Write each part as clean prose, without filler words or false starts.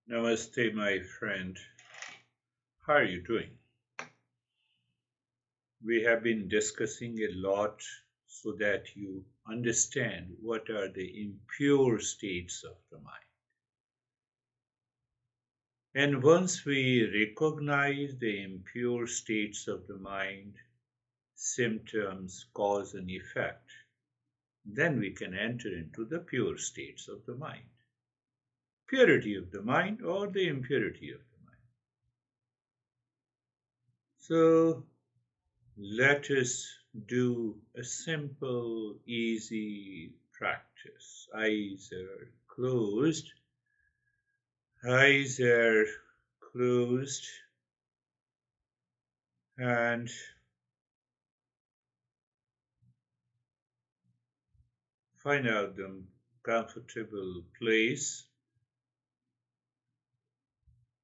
Namaste, my friend. How are you doing? We have been discussing a lot so that you understand what are the impure states of the mind. And once we recognize the impure states of the mind, symptoms, cause, and effect, then we can enter into the pure states of the mind. Purity of the mind or the impurity of the mind. So, let us do a simple, easy practice. Eyes are closed. Eyes are closed, and find out the comfortable place,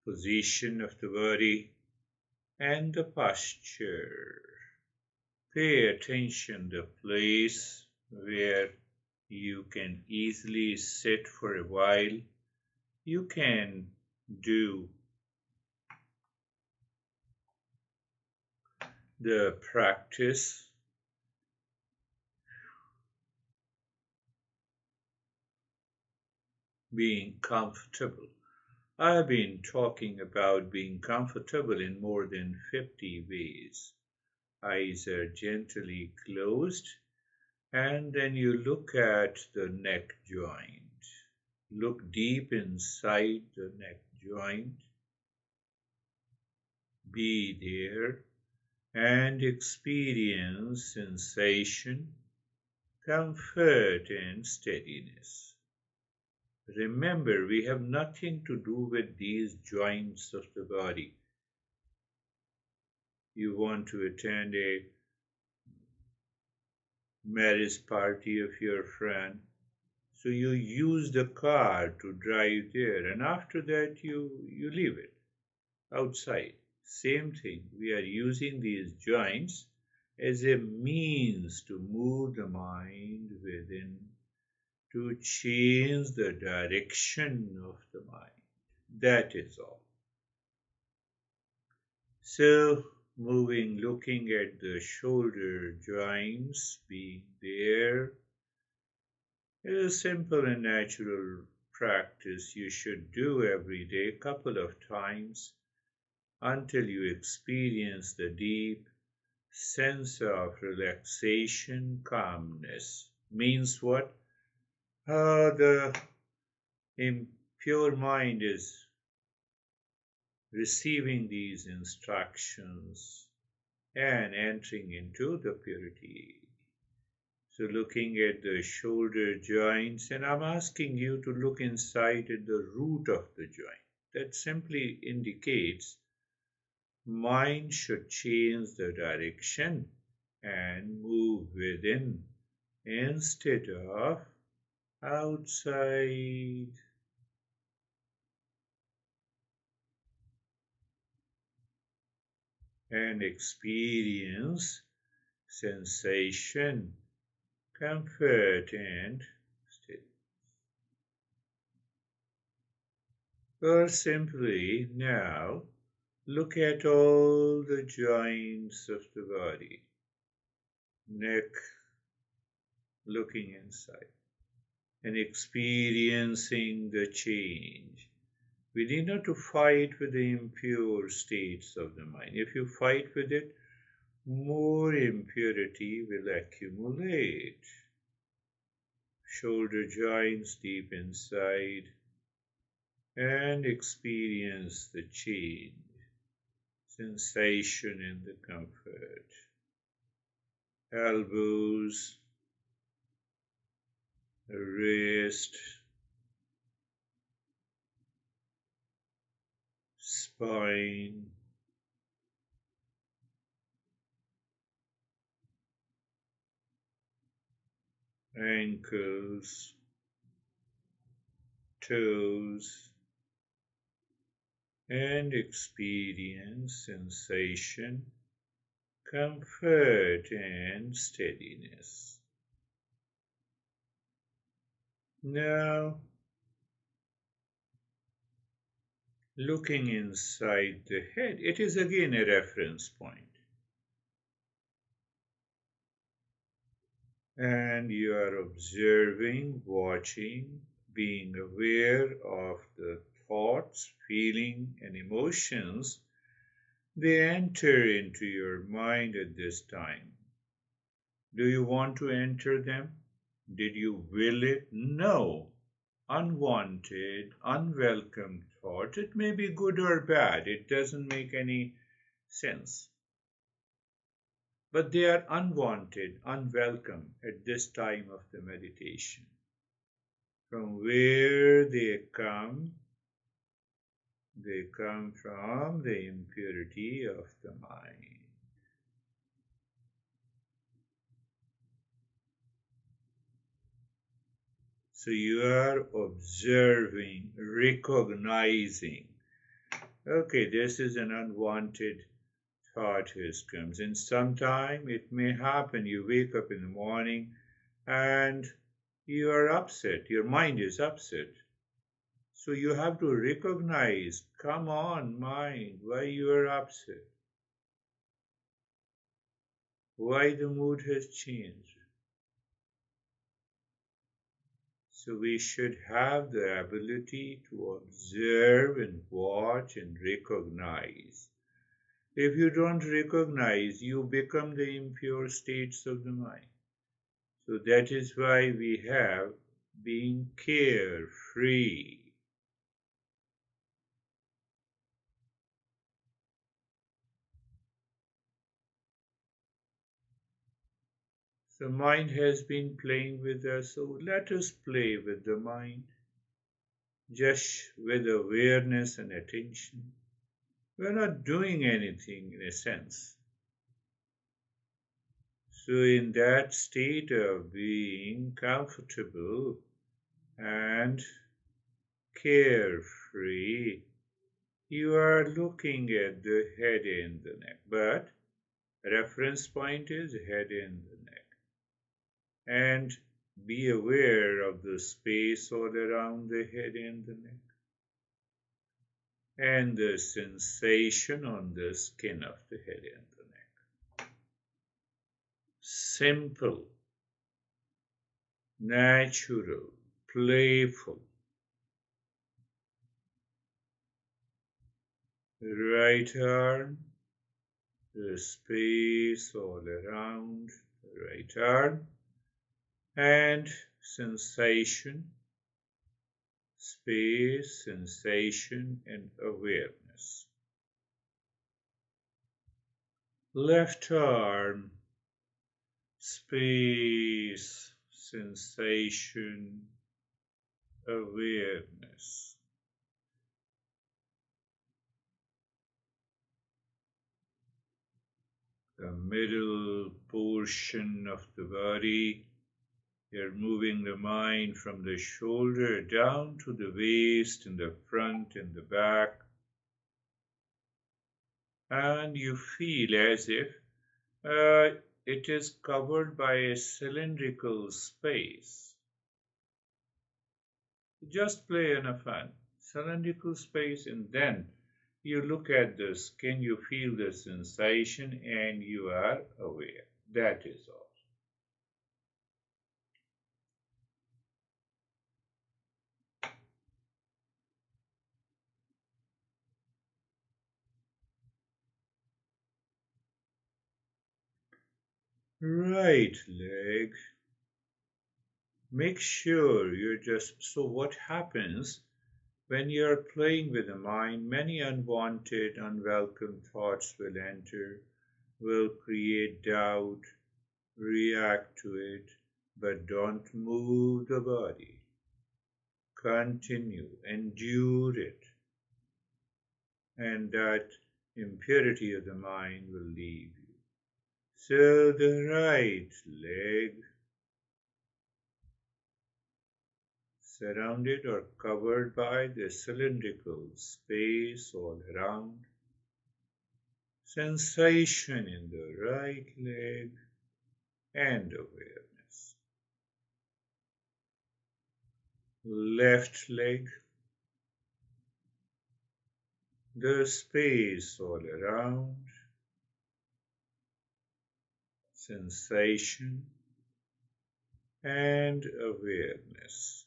position of the body, and the posture. Pay attention to the place where you can easily sit for a while. You can do the practice being comfortable. I have been talking about being comfortable in more than 50 ways. Eyes are gently closed, and then you look at the neck joint. Look deep inside the neck joint. Be there and experience sensation, comfort, and steadiness. Remember, we have nothing to do with these joints of the body. You want to attend a marriage party of your friend, so you use the car to drive there, and after that you leave it outside. Same thing, we are using these joints as a means to move the mind within, to change the direction of the mind. That is all. So, moving, looking at the shoulder joints being there is a simple and natural practice you should do every day, a couple of times, until you experience the deep sense of relaxation, calmness. Means what? The impure mind is receiving these instructions and entering into the purity. So, looking at the shoulder joints, and I'm asking you to look inside at the root of the joint. That simply indicates mind should change the direction and move within instead of outside. And experience sensation, comfort, and steadiness. Or simply now look at all the joints of the body, neck, looking inside, and experiencing the change. We need not to fight with the impure states of the mind. If you fight with it, more impurity will accumulate. Shoulder joints deep inside, and experience the change, sensation and the comfort. Elbows, wrist, spine, ankles, toes, and experience sensation, comfort, and steadiness. Now, looking inside the head. It is again a reference point. And you are observing, watching, being aware of the thoughts, feeling, and emotions they enter into your mind at this time. Do you want to enter them? Did you will it? No. Unwanted, unwelcome thought. It may be good or bad. It doesn't make any sense. But they are unwanted, unwelcome at this time of the meditation. From where they come from the impurity of the mind. So you are observing, recognizing. Okay, this is an unwanted thought has comes. And sometime it may happen you wake up in the morning and you are upset. Your mind is upset. So you have to recognize, come on, mind, why you are upset. Why the mood has changed. So we should have the ability to observe and watch and recognize. If you don't recognize, you become the impure states of the mind. So that is why we have being carefree. The mind has been playing with us, so let us play with the mind, just with awareness and attention. We're not doing anything in a sense. So, in that state of being comfortable and carefree, you are looking at the head and the neck, but reference point is head and the neck. And be aware of the space all around the head and the neck, and the sensation on the skin of the head and the neck. Simple, natural, playful. Right arm, the space all around the right arm, and sensation, space, sensation, and awareness. Left arm, space, sensation, awareness. The middle portion of the body, you're moving the mind from the shoulder down to the waist, in the front and the back. And you feel as if it is covered by a cylindrical space. Just play in a fun. Cylindrical space, and then you look at the skin, you feel the sensation, and you are aware. That is all. Right leg. Make sure you're just. So, what happens when you're playing with the mind? Many unwanted, unwelcome thoughts will enter, will create doubt, react to it, but don't move the body. Continue, endure it, and that impurity of the mind will leave you. So the right leg, surrounded or covered by the cylindrical space all around, sensation in the right leg, and awareness. Left leg, the space all around, sensation and awareness.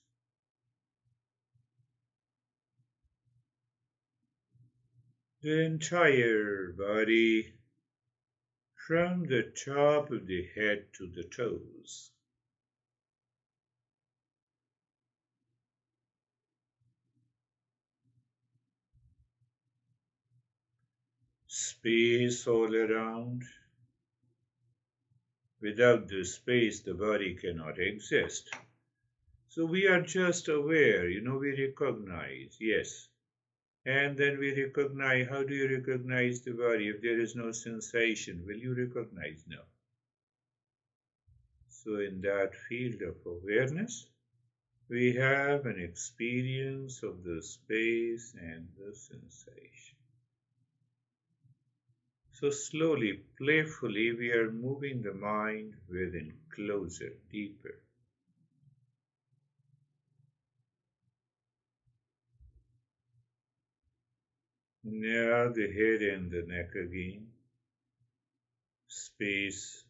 The entire body from the top of the head to the toes. Space all around. Without the space, the body cannot exist. So we are just aware, we recognize, yes. And then we recognize, how do you recognize the body? If there is no sensation, will you recognize? No. So in that field of awareness, we have an experience of the space and the sensation. So slowly, playfully, we are moving the mind within, closer, deeper. Now the head and the neck again. Space,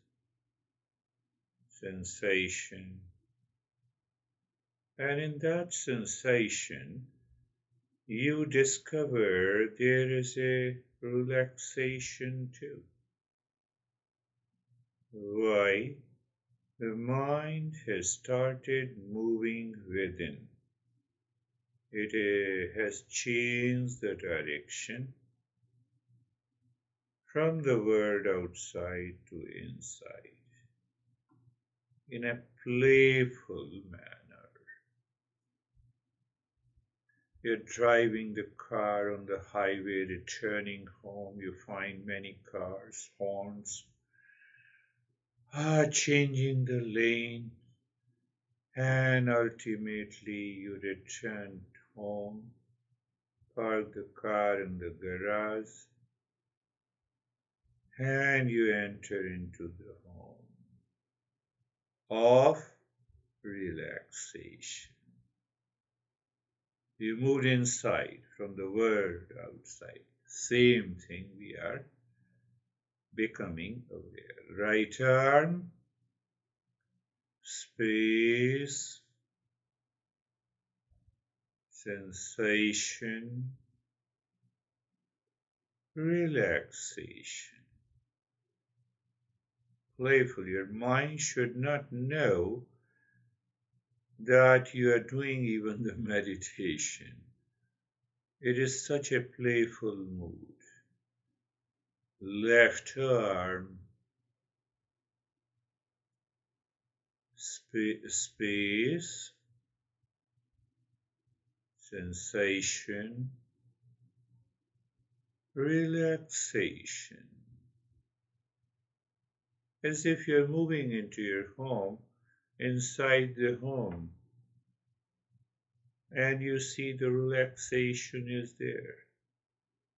sensation. And in that sensation, you discover there is a relaxation too. Why? The mind has started moving within. It has changed the direction from the world outside to inside in a playful manner. You're driving the car on the highway, returning home, you find many cars, horns, changing the lane, and ultimately you return home, park the car in the garage, and you enter into the home of relaxation. You moved inside from the world outside. Same thing we are becoming aware. Right arm, space, sensation, relaxation. Playful. Your mind should not know that you are doing even the meditation. It is such a playful mood. Left arm, space, sensation, relaxation. As if you're moving into your home, inside the home, and you see the relaxation is there.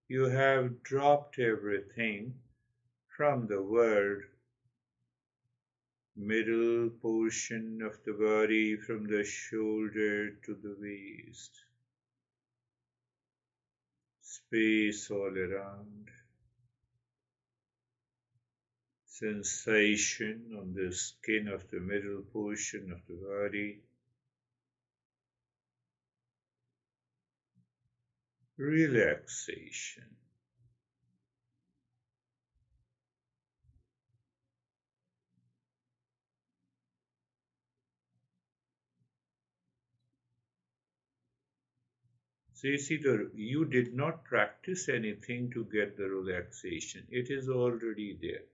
You have dropped everything from the world, middle portion of the body, from the shoulder to the waist, space all around, sensation on the skin of the middle portion of the body, relaxation. So you see, you did not practice anything to get the relaxation. It is already there.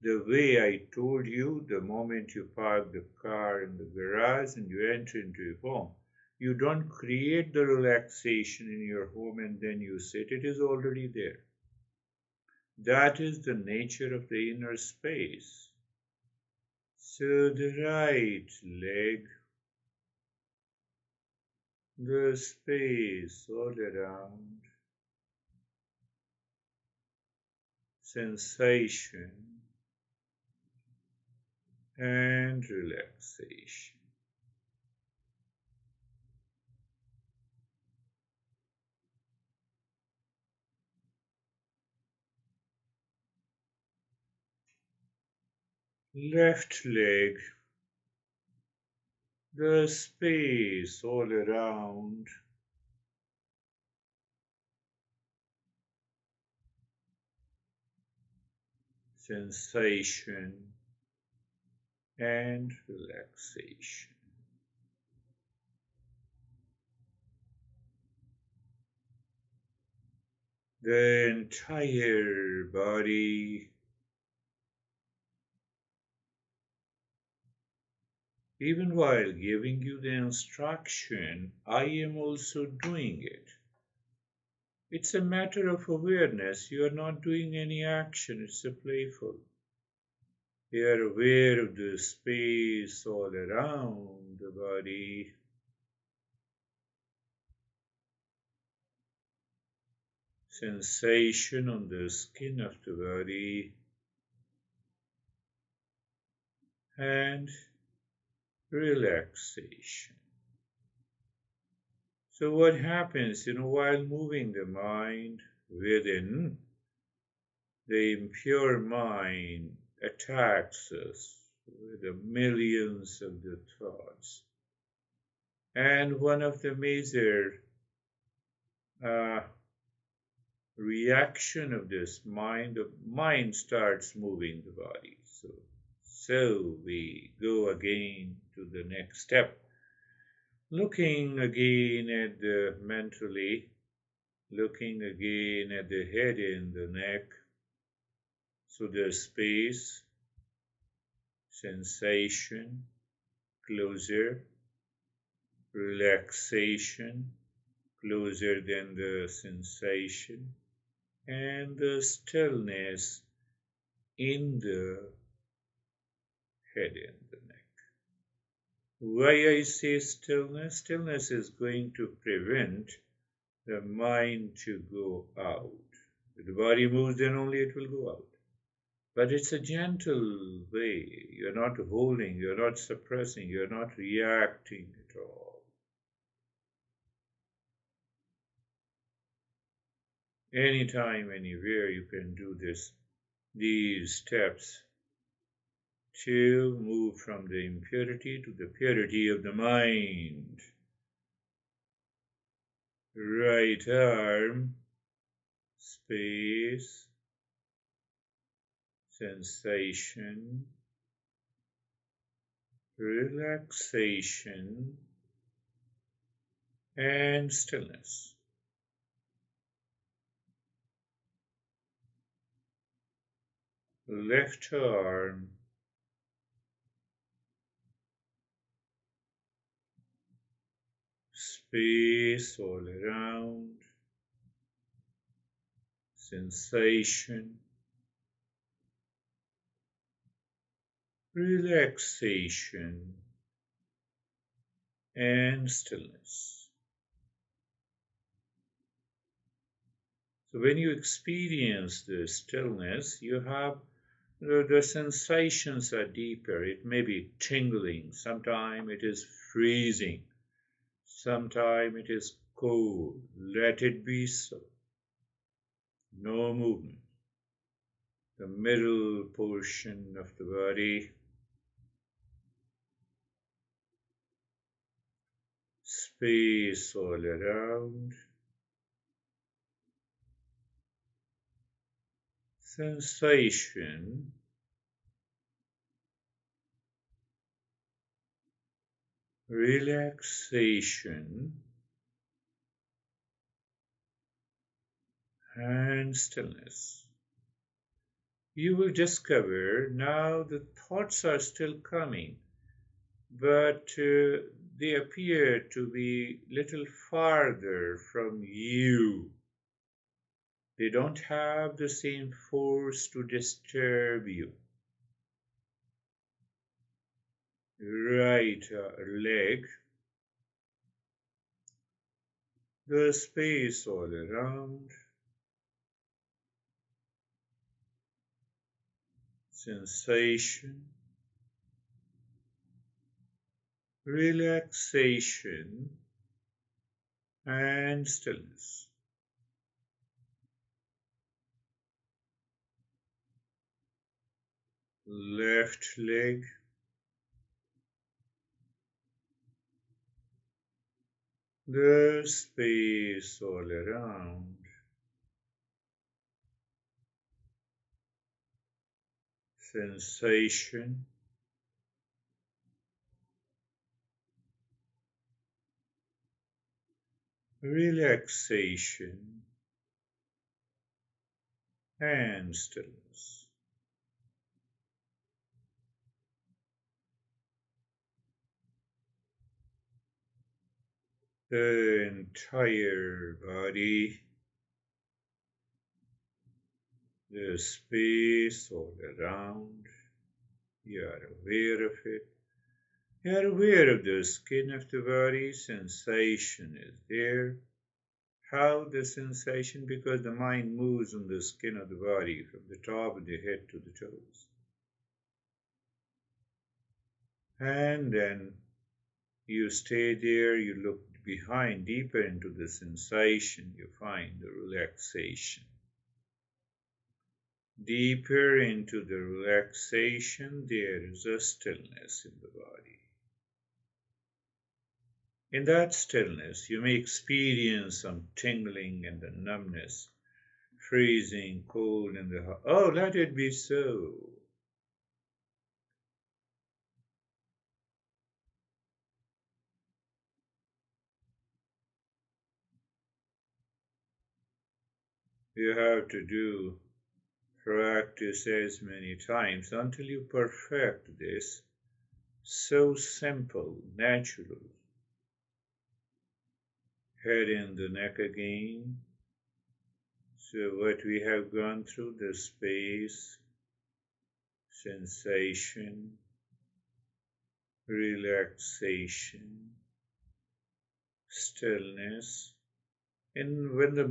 The way I told you, the moment you park the car in the garage and you enter into your home, you don't create the relaxation in your home and then you sit. It is already there. That is the nature of the inner space. So the right leg, the space all around, sensation and relaxation. left leg, the space all around, sensation and relaxation. The entire body, even while giving you the instruction, I am also doing it. It's a matter of awareness. You are not doing any action, it's a playful. You are aware of the space all around the body. Sensation on the skin of the body. And relaxation. So what happens, while moving the mind within, the impure mind attacks us with the millions of the thoughts. And one of the major reaction of this mind, the mind starts moving the body. So we go again to the next step. Looking again at the mentally, looking again at the head and the neck, so the space, sensation, closer, relaxation, closer than the sensation, and the stillness in the head and the neck. Why I say stillness? Stillness is going to prevent the mind to go out. If the body moves, then only it will go out. But it's a gentle way. You're not holding, you're not suppressing, you're not reacting at all. Anytime, anywhere, you can do these steps to move from the impurity to the purity of the mind. Right arm, space, sensation, relaxation, and stillness. Left arm, space all around, sensation, relaxation, and stillness. So when you experience the stillness, you have the sensations are deeper. It may be tingling, sometimes it is freezing, sometimes it is cold. Let it be so. No movement. The middle portion of the body, space all around, sensation, relaxation, and stillness. You will discover now the thoughts are still coming, but they appear to be little farther from you. They don't have the same force to disturb you. Right leg, the space all around, sensation, relaxation, and stillness. left leg, the space all around, sensation, relaxation, and stillness. The entire body, the space all around, you are aware of it. You are aware of the skin of the body, sensation is there. How the sensation? Because the mind moves on the skin of the body from the top of the head to the toes. And then you stay there, you look behind, deeper into the sensation, you find the relaxation. Deeper into the relaxation, there is a stillness in the body. In that stillness, you may experience some tingling and the numbness, freezing, cold, and the heart. Oh, let it be so. You have to do practice as many times until you perfect this. So simple, natural. Head in the neck again. So what we have gone through, the space, sensation, relaxation, stillness. And when the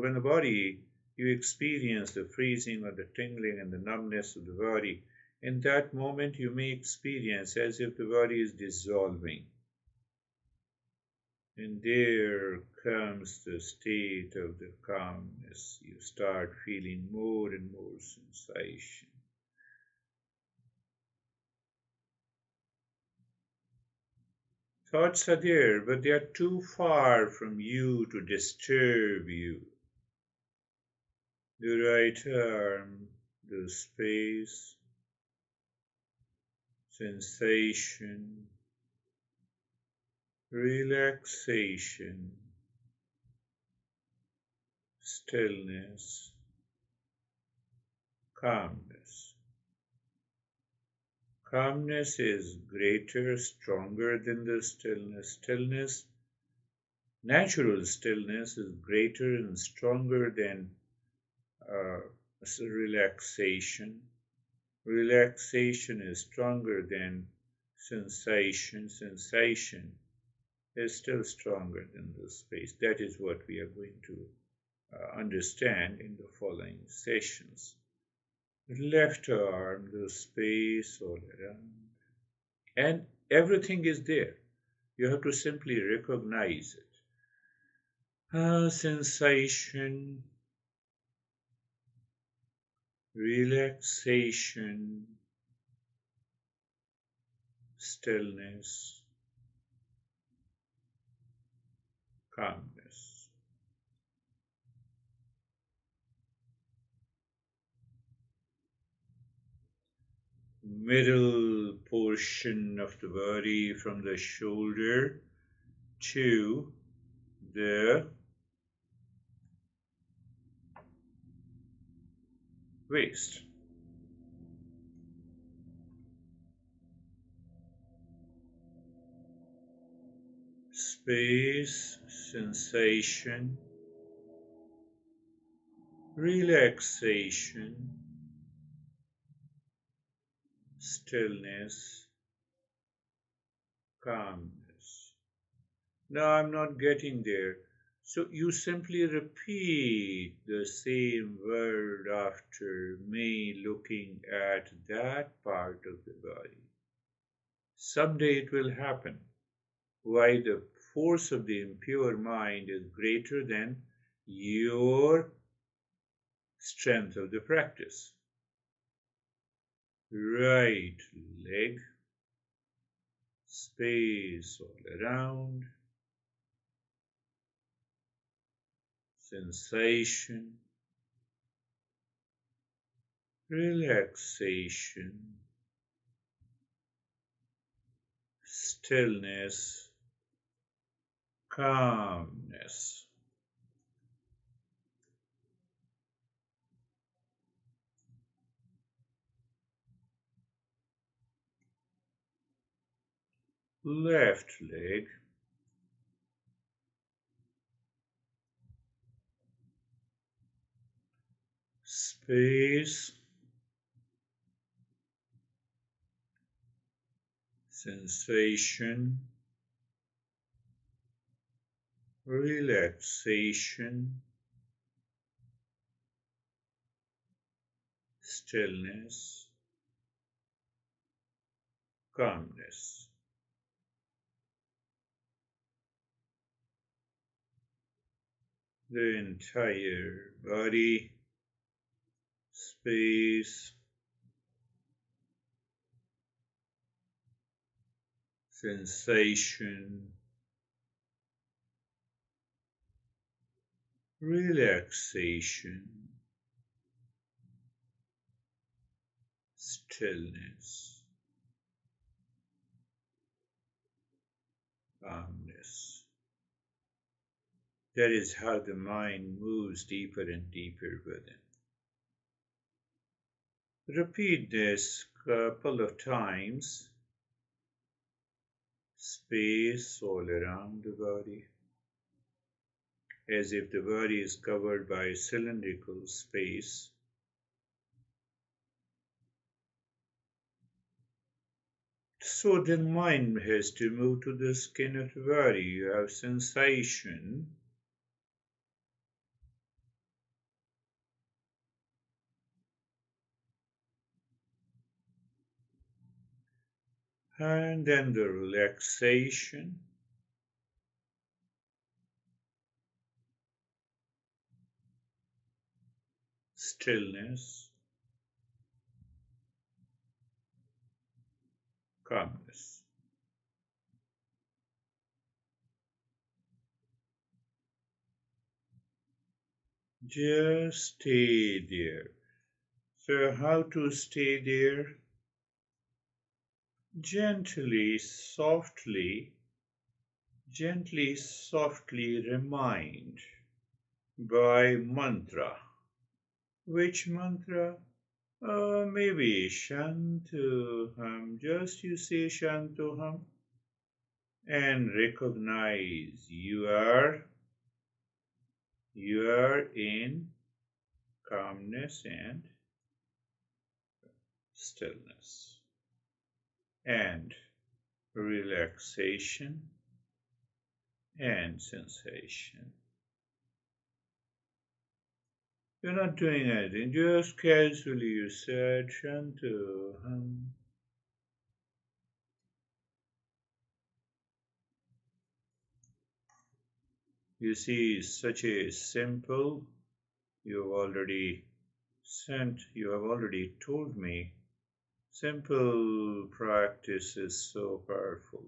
when the body, you experience the freezing or the tingling and the numbness of the body, in that moment you may experience as if the body is dissolving. And there comes the state of the calmness. You start feeling more and more sensation. Thoughts are there, but they are too far from you to disturb you. The right arm, the space, sensation, relaxation, stillness, calmness. Calmness is greater, stronger than the stillness. Stillness, natural stillness, is greater and stronger than relaxation. Relaxation is stronger than sensation. Sensation is still stronger than the space. That is what we are going to understand in the following sessions. Left arm, the space all around, and everything is there. You have to simply recognize it. Sensation, relaxation, stillness, calmness. Middle portion of the body from the shoulder to the waist. Space, sensation, relaxation, stillness, calmness. Now I'm not getting there. So you simply repeat the same word after me, looking at that part of the body. Someday it will happen. Why? The force of the impure mind is greater than your strength of the practice. right leg, space all around, sensation, relaxation, stillness, calmness. Left leg, space, sensation, relaxation, stillness, calmness. The entire body, space, sensation, relaxation, stillness, calmness. That is how the mind moves deeper and deeper within. Repeat this couple of times. Space all around the body, as if the body is covered by cylindrical space. So the mind has to move to the skin of the body. You have sensation. And then the relaxation. Stillness. Calmness. Just stay there. So how to stay there? Gently, softly remind by mantra. Which mantra? Maybe Shantoham. Just you say Shantoham and recognize you are in calmness and stillness and relaxation and sensation. You're not doing anything, just casually you said Shantoham. You see, such a simple, you have already told me, simple practice is so powerful.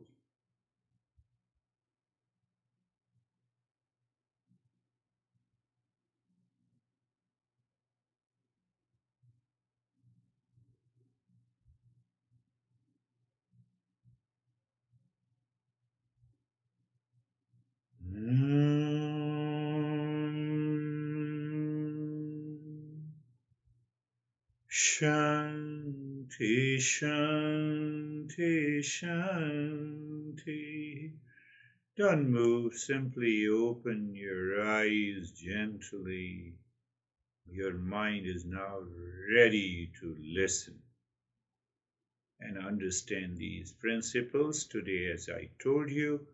Shanti, Shanti, Shanti. Don't move, simply open your eyes gently. Your mind is now ready to listen and understand these principles. Today, as I told you,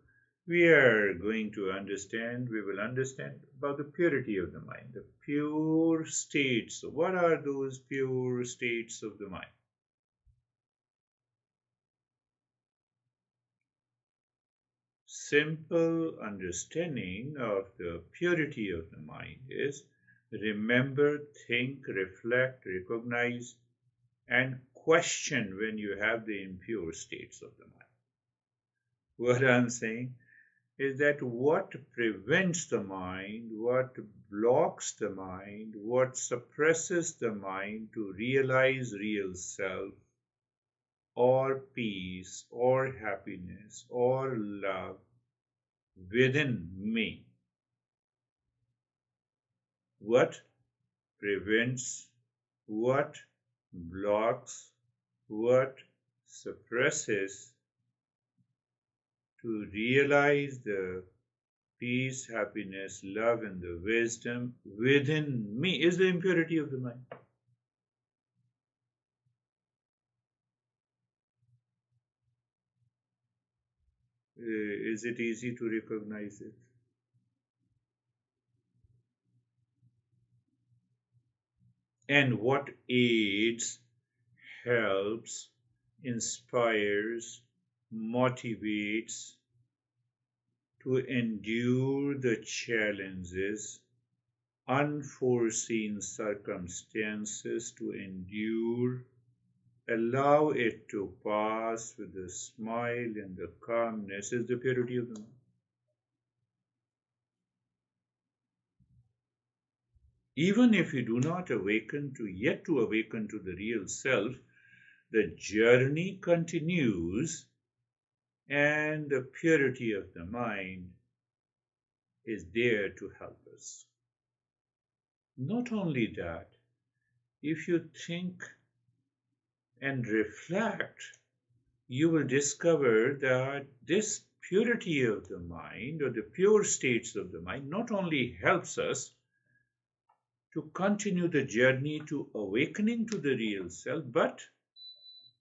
we will understand about the purity of the mind, the pure states. So what are those pure states of the mind? Simple understanding of the purity of the mind is remember, think, reflect, recognize, and question when you have the impure states of the mind. What I'm saying is that what prevents the mind, what blocks the mind, what suppresses the mind to realize real self, or peace, or happiness, or love within me. What prevents, what blocks, what suppresses to realize the peace, happiness, love, and the wisdom within me is the impurity of the mind. Is it easy to recognize it? And what aids, helps, inspires, motivates to endure the challenges, unforeseen circumstances, to endure, allow it to pass with a smile and the calmness is the purity of the mind. Even if you do not yet to awaken to the real self, the journey continues and the purity of the mind is there to help us. Not only that, if you think and reflect, you will discover that this purity of the mind or the pure states of the mind not only helps us to continue the journey to awakening to the real self, but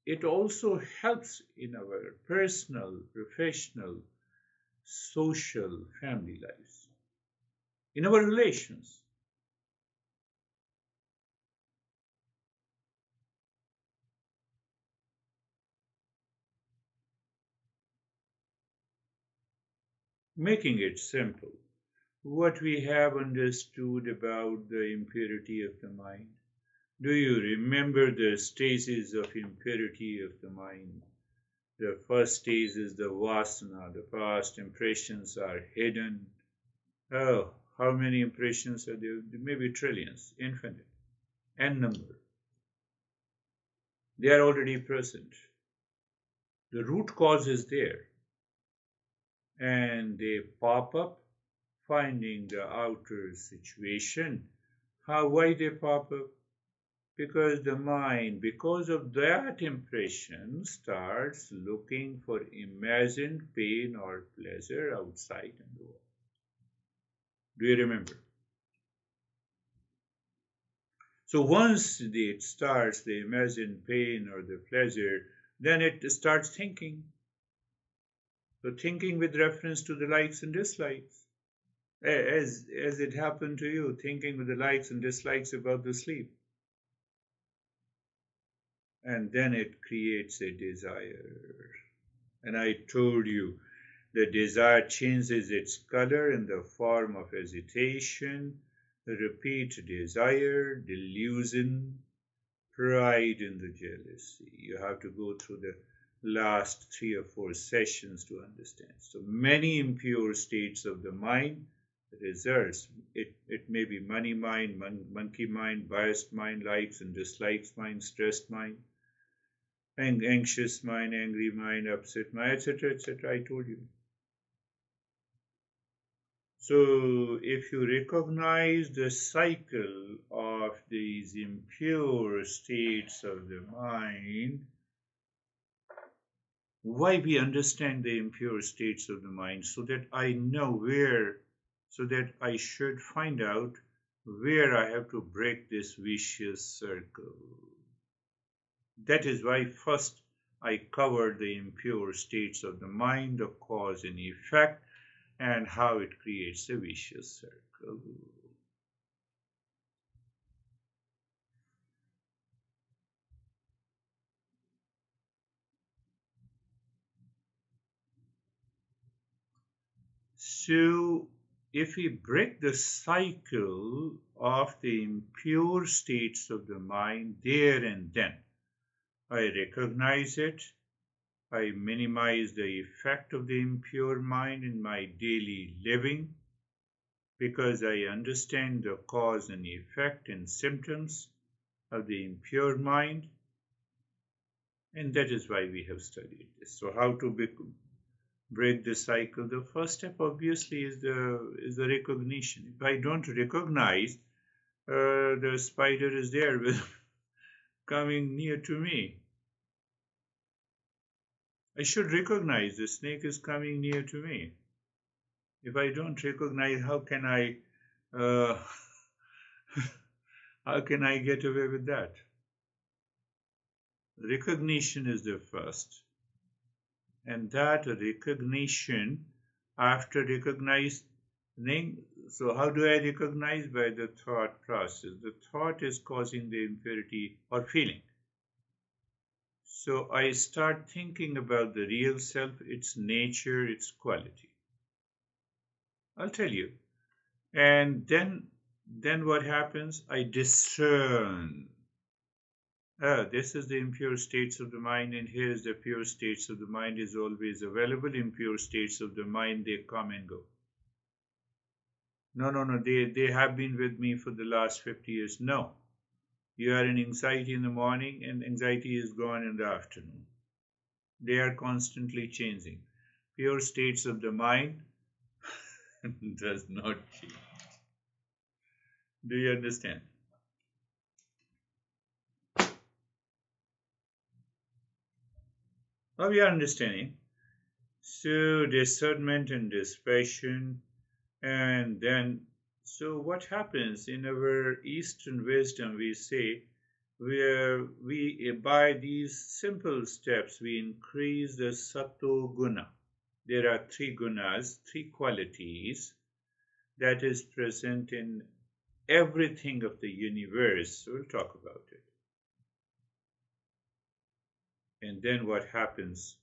it also helps in our personal, professional, social, family lives, in our relations. Making it simple, what we have understood about the impurity of the mind. Do you remember the stages of impurity of the mind? The first stage is the vasana, the past impressions are hidden. Oh, how many impressions are there? Maybe trillions, infinite, n number. They are already present. The root cause is there, and they pop up, finding the outer situation. Why they pop up? Because the mind, because of that impression, starts looking for imagined pain or pleasure outside in the world. Do you remember? So once it starts the imagined pain or the pleasure, then it starts thinking. So thinking with reference to the likes and dislikes. As it happened to you, thinking with the likes and dislikes about the sleep. And then it creates a desire. And I told you, the desire changes its color in the form of hesitation, repeat desire, delusion, pride in the jealousy. You have to go through the last 3 or 4 sessions to understand. So many impure states of the mind results. It may be money mind, monkey mind, biased mind, likes and dislikes mind, stressed mind, anxious mind, angry mind, upset mind, etc., etc. I told you. So if you recognize the cycle of these impure states of the mind, why we understand the impure states of the mind, so that I know where, so that I should find out where I have to break this vicious circle. That is why first I covered the impure states of the mind, the cause and effect, and how it creates a vicious circle. So, if we break the cycle of the impure states of the mind there and then, I recognize it. I minimize the effect of the impure mind in my daily living because I understand the cause and effect and symptoms of the impure mind, and that is why we have studied this. So, how to break the cycle? The first step, obviously, is the recognition. If I don't recognize the spider is there coming near to me, I should recognize the snake is coming near to me. If I don't recognize, uh, how can I get away with that? Recognition is the first, and that recognition, after recognizing, so how do I recognize? By the thought process. The thought is causing the impurity or feeling. So I start thinking about the real self, its nature, its quality. I'll tell you. And then what happens? I discern. This is the impure states of the mind, and here is the pure states of the mind is always available. Impure states of the mind, they come and go. No, they have been with me for the last 50 years. No. You are in anxiety in the morning, and anxiety is gone in the afternoon. They are constantly changing. Pure states of the mind does not change. Do you understand? Now we are understanding. So discernment and dispassion, and then, so what happens in our Eastern wisdom? We say, where we by these simple steps we increase the sato guna. There are three gunas, three qualities that is present in everything of the universe. We'll talk about it. And then what happens?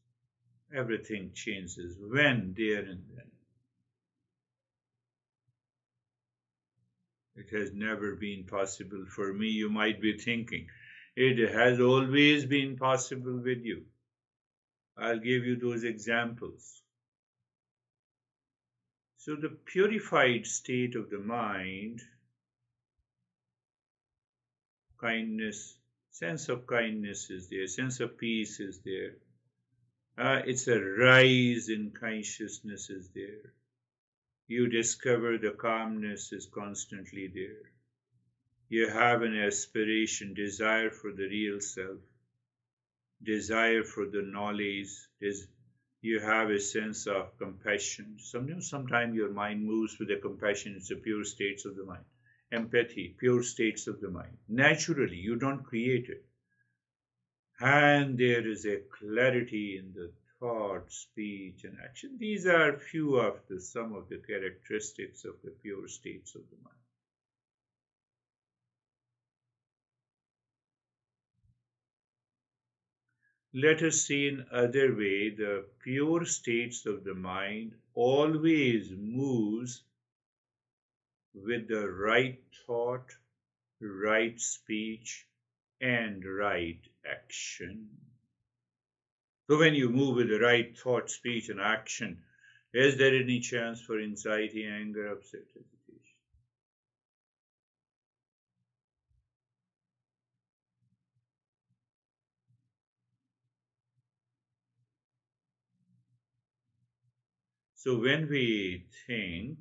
Everything changes when, there, and then. It has never been possible for me. You might be thinking, it has always been possible with you. I'll give you those examples. So, the purified state of the mind, kindness, sense of kindness is there, sense of peace is there. It's a rise in consciousness is there. You discover the calmness is constantly there. You have an aspiration, desire for the real self, desire for the knowledge. You have a sense of compassion. Sometimes your mind moves with the compassion. It's the pure states of the mind. Empathy, pure states of the mind. Naturally, you don't create it. And there is a clarity in the thought, speech, and action. These are few of some of the characteristics of the pure states of the mind. Let us see in other way, the pure states of the mind always moves with the right thought, right speech, and right action. So when you move with the right thought, speech, and action, is there any chance for anxiety, anger, upset, hesitation? So when we think,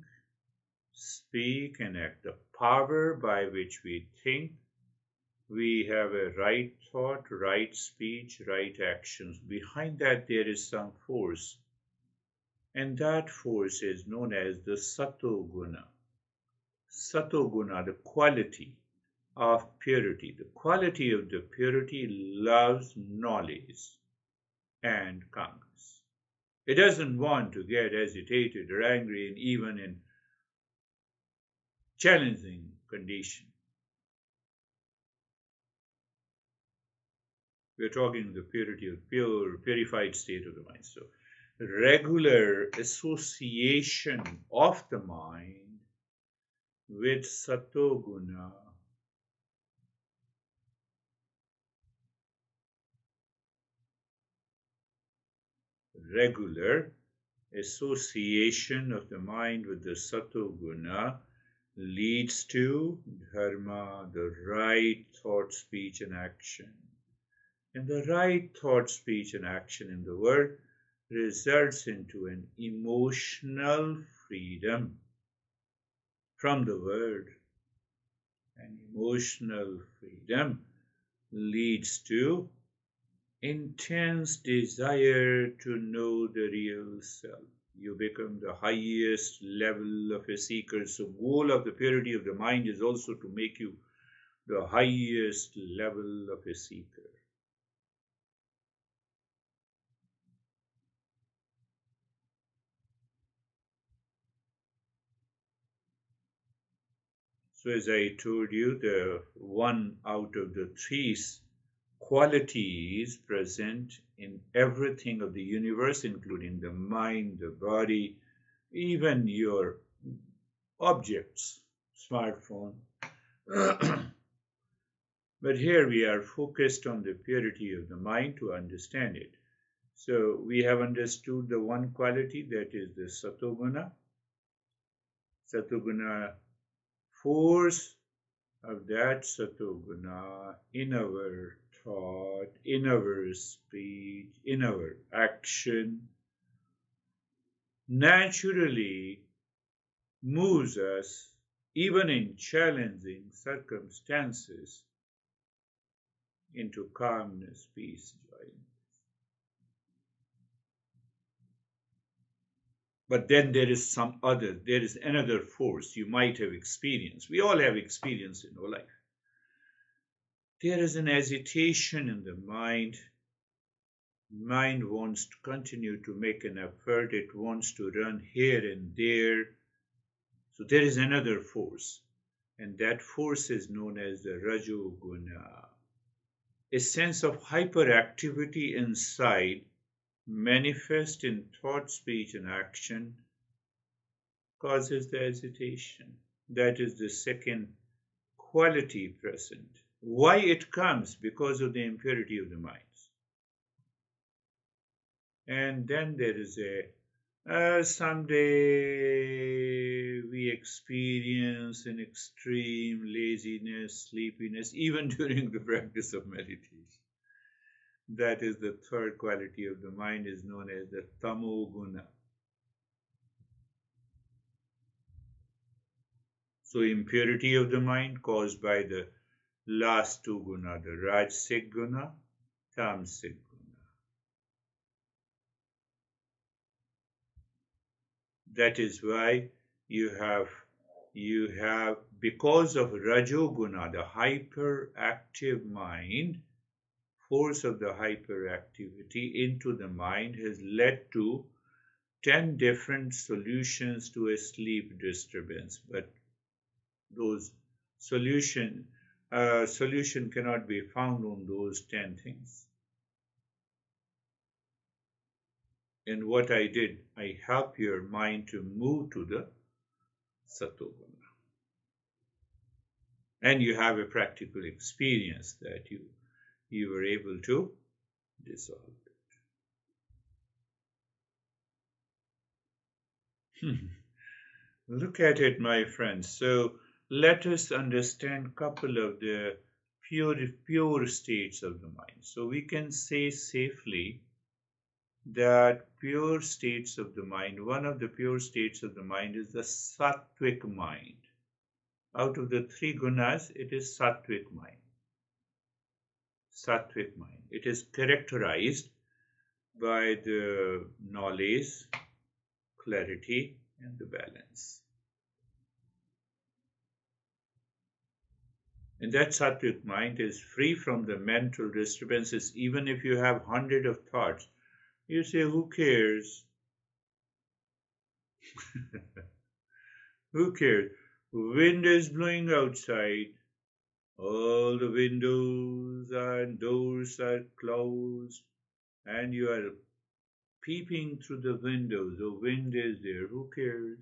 speak, and act, the power by which we think, we have a right thought, right speech, right actions. Behind that, there is some force. And that force is known as the Sato Guna. Sato Guna, the quality of purity. The quality of the purity loves knowledge and calmness. It doesn't want to get agitated or angry, and even in challenging conditions. We're talking the purity of purified state of the mind. So, regular association of the mind with Satoguna regular association of the mind with the sattva guna leads to dharma, the right thought, speech, and action. And the right thought, speech, and action in the world results into an emotional freedom from the world. And emotional freedom leads to intense desire to know the real self. You become the highest level of a seeker. So goal of the purity of the mind is also to make you the highest level of a seeker. So as I told you, the one out of the three qualities present in everything of the universe, including the mind, the body, even your objects, smartphone. But here we are focused on the purity of the mind to understand it. So we have understood the one quality, that is the satoguna. Satoguna, force of that satoguna in our thought, in our speech, in our action, naturally moves us, even in challenging circumstances, into calmness, peace, joy. But then there is another force you might have experienced. We all have experience in our life. There is an agitation in the mind. Mind wants to continue to make an effort. It wants to run here and there. So there is another force. And that force is known as the Rajoguna. A sense of hyperactivity inside, manifest in thought, speech, and action, causes the agitation. That is the second quality present. Why it comes? Because of the impurity of the mind. And then there is someday we experience an extreme laziness, sleepiness, even during the practice of meditation. That is the third quality of the mind, is known as the tamoguna. So impurity of the mind caused by the last two guna, the rajasic guna, tamasic guna. That is why you have, because of rajoguna, the hyperactive mind, force of the hyperactivity into the mind has led to 10 different solutions to a sleep disturbance. But those solution cannot be found on those 10 things. And what I did, I help your mind to move to the satoguna. And you have a practical experience that you were able to dissolve it. Look at it, my friends. So let us understand a couple of the pure states of the mind. So we can say safely that pure states of the mind, one of the pure states of the mind is the sattvic mind. Out of the three gunas, it is sattvic mind. Sattvic mind. It is characterized by the knowledge, clarity, and the balance. And that sattvic mind is free from the mental disturbances. Even if you have hundreds of thoughts, you say, who cares? Who cares? Wind is blowing outside. All the windows and doors are closed, and you are peeping through the windows. The wind is there. Who cares?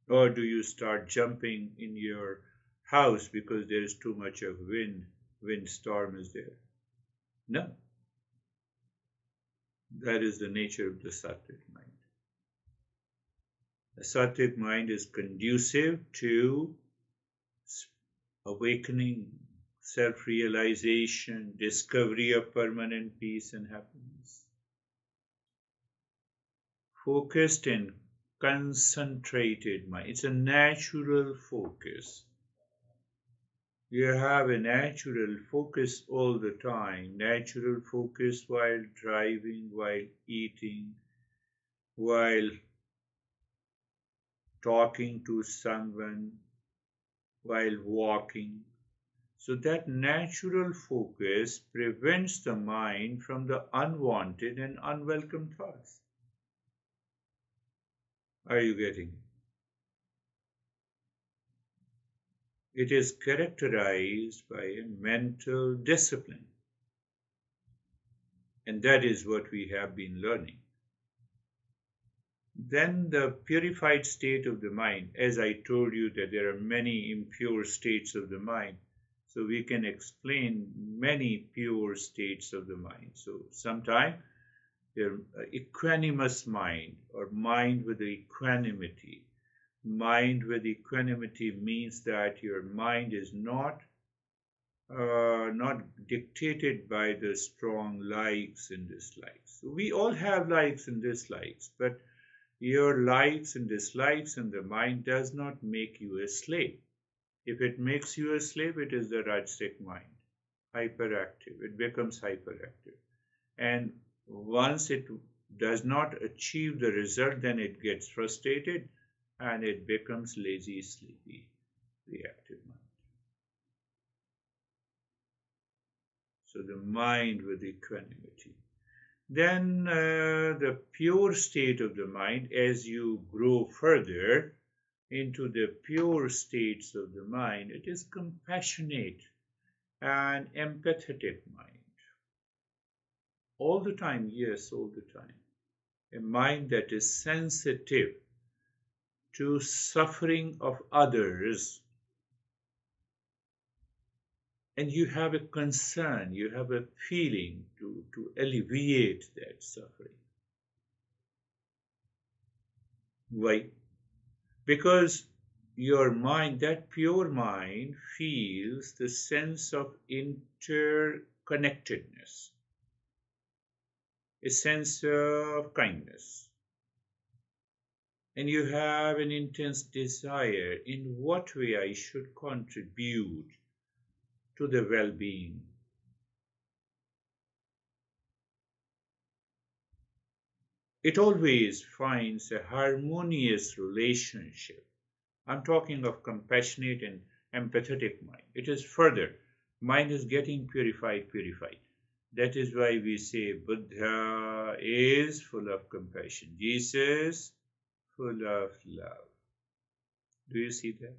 Or do you start jumping in your house because there is too much of wind? Windstorm is there. No. That is the nature of the sattvic mind. The sattvic mind is conducive to awakening, self-realization, discovery of permanent peace and happiness. Focused and concentrated mind. It's a natural focus. You have a natural focus all the time, natural focus while driving, while eating, while talking to someone, while walking. So that natural focus prevents the mind from the unwanted and unwelcome thoughts. Are you getting it? It is characterized by a mental discipline. And that is what we have been learning. Then the purified state of the mind, as I told you that there are many impure states of the mind, so we can explain many pure states of the mind. So sometimes the equanimous mind or mind with equanimity. Mind with equanimity means that your mind is not dictated by the strong likes and dislikes. So we all have likes and dislikes, but your likes and dislikes in the mind does not make you a slave. If it makes you a slave, it is the Rajasic mind, hyperactive. It becomes hyperactive. And once it does not achieve the result, then it gets frustrated and it becomes lazy, sleepy, reactive mind. So the mind with equanimity. Then the pure state of the mind, as you grow further into the pure states of the mind, it is compassionate and empathetic mind. All the time, yes, all the time. A mind that is sensitive to suffering of others. And you have a concern, you have a feeling to alleviate that suffering. Why? Because your mind, that pure mind, feels the sense of interconnectedness, a sense of kindness. And you have an intense desire in what way I should contribute to the well-being. It always finds a harmonious relationship. I'm talking of compassionate and empathetic mind. It is further. Mind is getting purified. That is why we say Buddha is full of compassion. Jesus, full of love. Do you see that?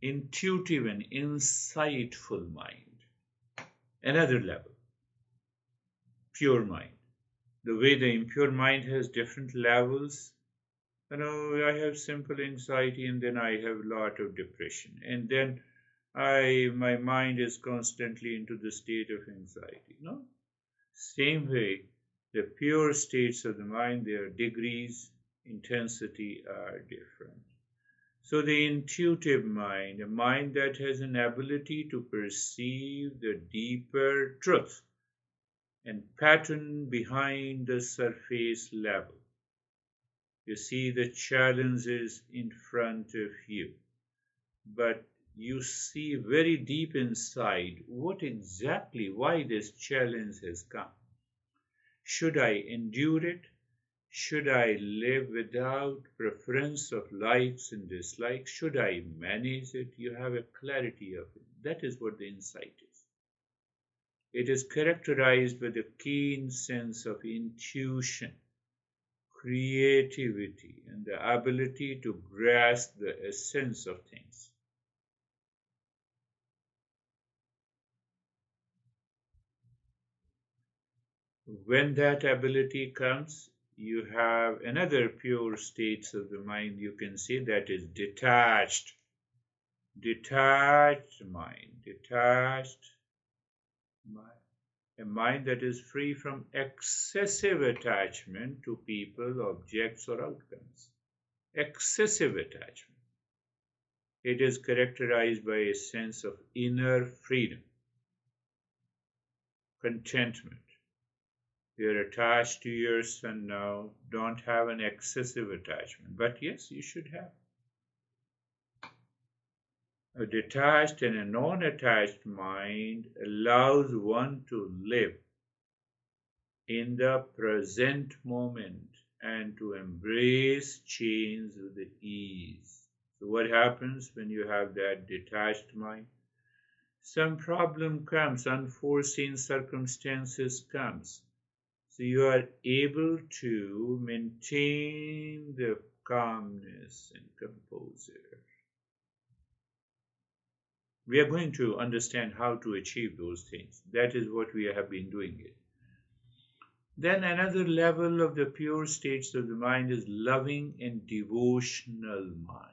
Intuitive and insightful mind. Another level. Pure mind. The way the impure mind has different levels. I have simple anxiety and then I have a lot of depression. And then my mind is constantly into the state of anxiety. No? Same way, the pure states of the mind, their degrees, intensity are different. So the intuitive mind, a mind that has an ability to perceive the deeper truth and pattern behind the surface level. You see the challenges in front of you, but you see very deep inside why this challenge has come. Should I endure it? Should I live without preference of likes and dislikes? Should I manage it? You have a clarity of it. That is what the insight is. It is characterized with a keen sense of intuition, creativity, and the ability to grasp the essence of things. When that ability comes, you have another pure states of the mind you can see, that is detached mind. a mind that is free from excessive attachment to people, objects, or outcomes. Excessive attachment. It is characterized by a sense of inner freedom, contentment. You're attached to your son now. Don't have an excessive attachment. But yes, you should have. A detached and a non-attached mind allows one to live in the present moment and to embrace change with ease. So what happens when you have that detached mind? Some problem comes, unforeseen circumstances comes. So you are able to maintain the calmness and composure. We are going to understand how to achieve those things. That is what we have been doing it. Then another level of the pure states of the mind is loving and devotional mind.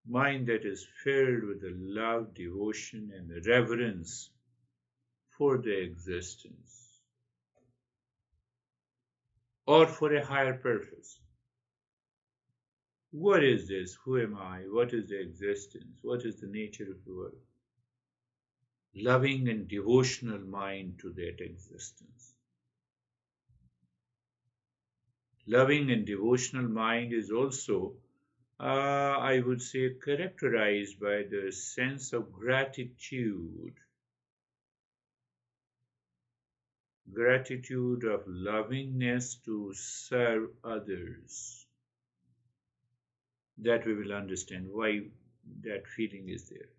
Mind that is filled with the love, devotion, and the reverence for the existence or for a higher purpose. What is this? Who am I? What is the existence? What is the nature of the world? Loving and devotional mind to that existence. Loving and devotional mind is also, I would say, characterized by the sense of gratitude. Gratitude of lovingness to serve others. That we will understand why that feeling is there.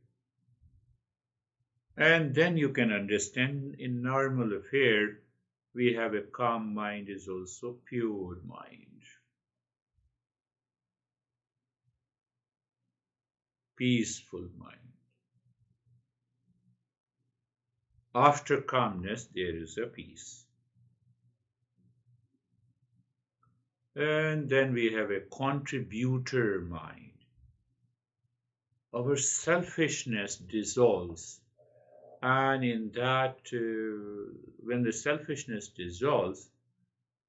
And then you can understand in normal affair, we have a calm mind is also pure mind. Peaceful mind. After calmness, there is a peace. And then we have a contributor mind. Our selfishness dissolves. And in that, when the selfishness dissolves,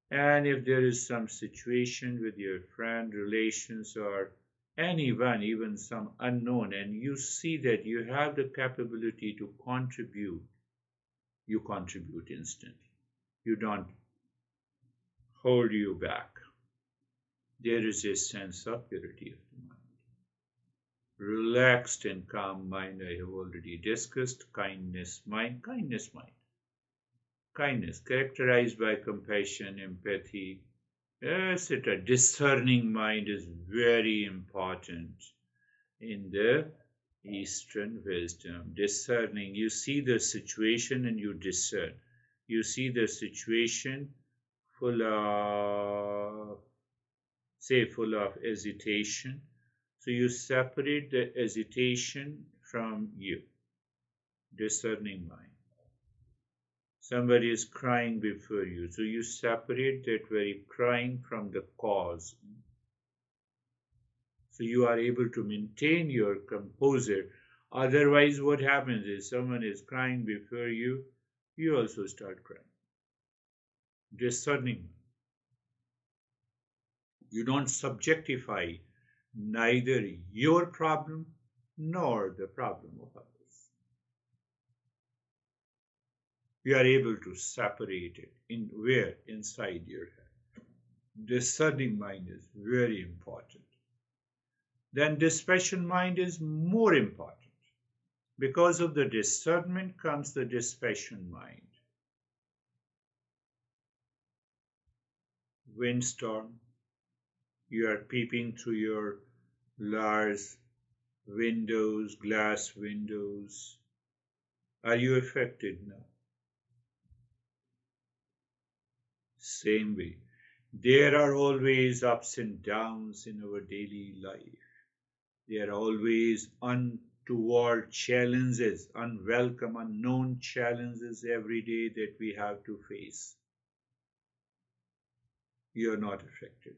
and if there is some situation with your friend, relations, or anyone, even some unknown, and you see that you have the capability to contribute, you contribute instantly. You don't hold you back. There is a sense of purity of the mind. Relaxed and calm mind, I have already discussed. Kindness mind, kindness mind. Kindness, characterized by compassion, empathy, etc. Discerning mind is very important in the Eastern wisdom. Discerning, you see the situation and you discern. You see the situation full of hesitation. So you separate the hesitation from you. Discerning mind. Somebody is crying before you, so you separate that very crying from the cause. So you are able to maintain your composure. Otherwise, what happens is someone is crying before you, you also start crying. Discerning. You don't subjectify neither your problem nor the problem of others. You are able to separate it inside your head. Discerning mind is very important. Then dispassion mind is more important. Because of the discernment comes the dispassion mind. Windstorm, you are peeping through your large windows, glass windows. Are you affected now? Same way. There are always ups and downs in our daily life. There are always untoward challenges, unwelcome, unknown challenges every day that we have to face. You are not affected.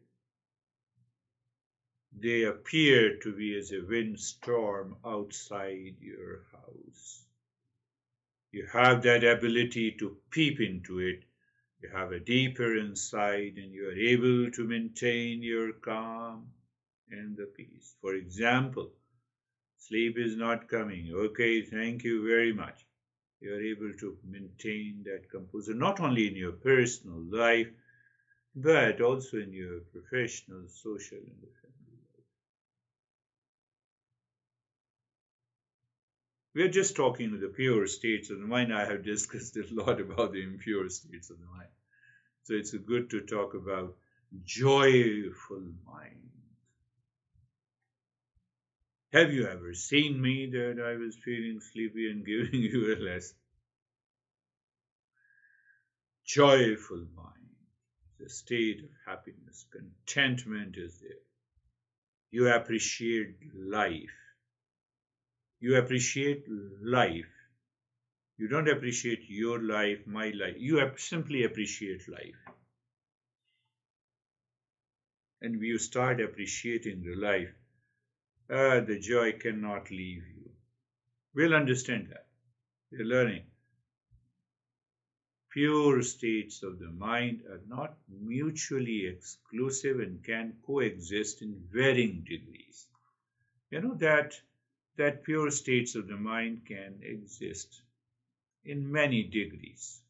They appear to be as a windstorm outside your house. You have that ability to peep into it. You have a deeper insight and you are able to maintain your calm and the peace. For example, sleep is not coming. Okay, thank you very much. You are able to maintain that composure not only in your personal life, but also in your professional, social, and the family life. We are just talking of the pure states of the mind. I have discussed a lot about the impure states of the mind. So it's good to talk about joyful mind. Have you ever seen me that I was feeling sleepy and giving you a lesson? Joyful mind, the state of happiness, contentment is there. You appreciate life. You appreciate life. You don't appreciate your life, my life. You simply appreciate life. And when you start appreciating the life, the joy cannot leave you. We'll understand that. We're learning. Pure states of the mind are not mutually exclusive and can coexist in varying degrees. You know that pure states of the mind can exist in many degrees.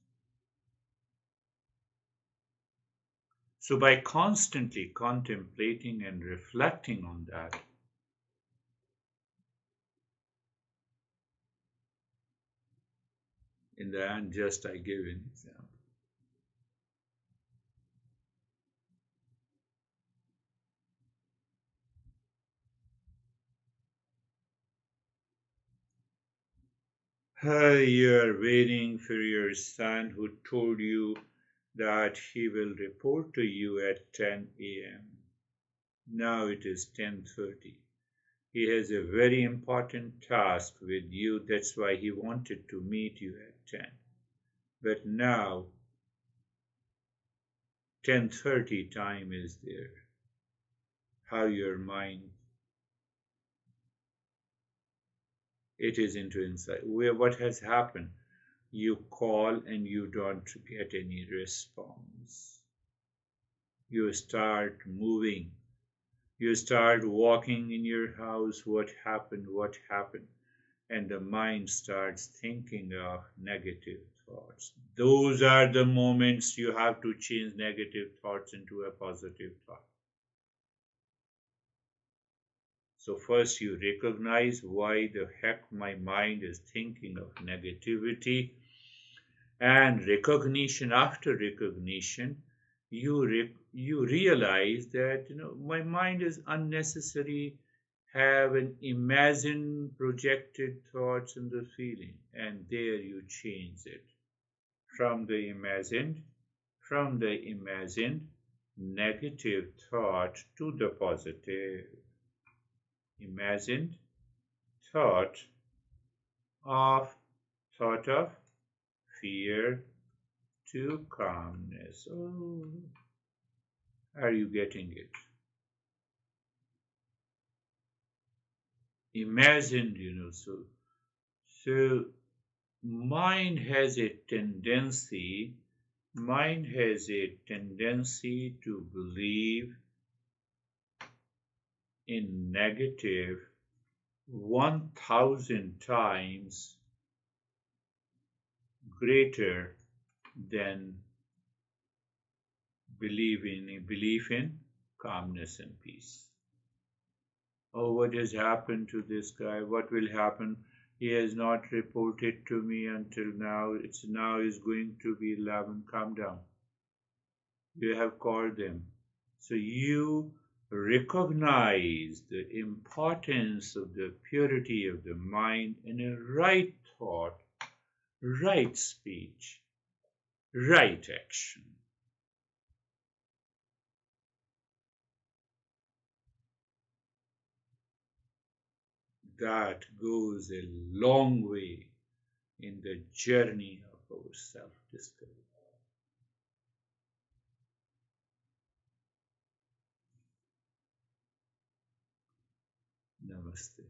So by constantly contemplating and reflecting on that, in the end, just I give an example. You are waiting for your son who told you that he will report to you at 10 a.m. Now it is 10:30. He has a very important task with you. That's why he wanted to meet you at 10. But now 10:30 time is there. How your mind, it is into insight. What has happened? You call and you don't get any response. You start moving. You start walking in your house. What happened? What happened? And the mind starts thinking of negative thoughts. Those are the moments you have to change negative thoughts into a positive thought. So first you recognize why the heck my mind is thinking of negativity, and recognition after recognition, you realize that my mind is unnecessary, have an imagined projected thoughts and the feeling, and there you change it from the imagined negative thought to the positive imagined thought of fear to calmness. Oh, are you getting it? Imagine, so mind has a tendency to believe in negative 1,000 times greater than belief in calmness and peace. Oh, what has happened to this guy? What will happen? He has not reported to me until now. It's now is going to be 11. Calm down. You have called them. So you recognize the importance of the purity of the mind and a right thought, right speech, right action. That goes a long way in the journey of our self-discovery. Namaste.